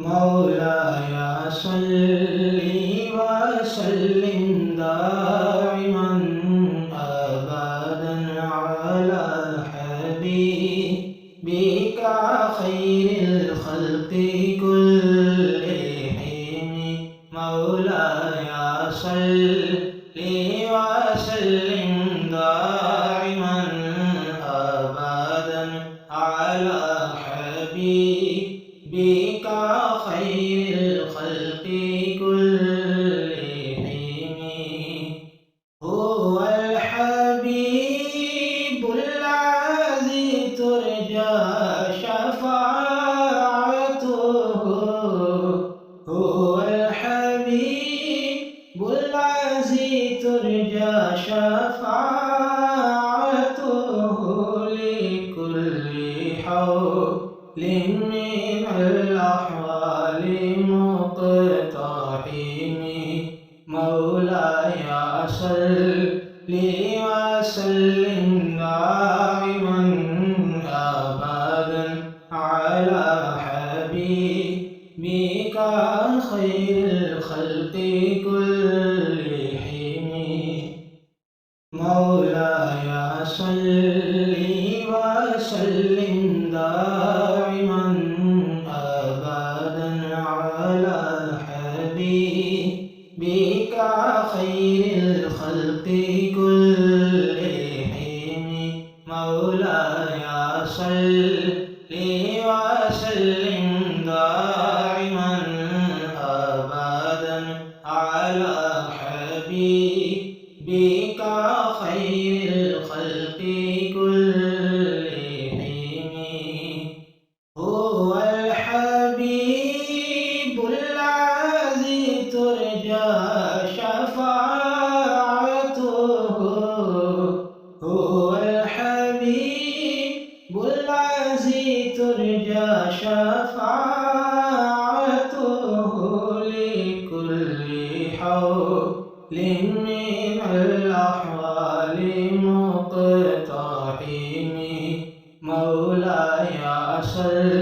مولاي صل وسلم دائما أبدا على حبيبك خير الخلق كلهم. مولاي صل وسلم دائما أبدا على حبيبك خير الخلق كلهم. هو الحبيب الذي ترجى شفاعته. هو الحبيب الذي ترجى شفاعته لكل حول من الأحوال مقتحم. مولاي صل وسلم دائما أبدا على حبيبك خير الخلق كلهم. مولاي صل وسلم دائما أبدا على حبيبك خير الخلق كلهم. مولاي صل وسلم دائما أبدا على حبيبك خير الخلق كلهم. هو الحبيب الذي ترجى شفاعته. هو الحبيب الذي ترجى شفاعته لكل حول من الأحوال مقتحم. مولاي صل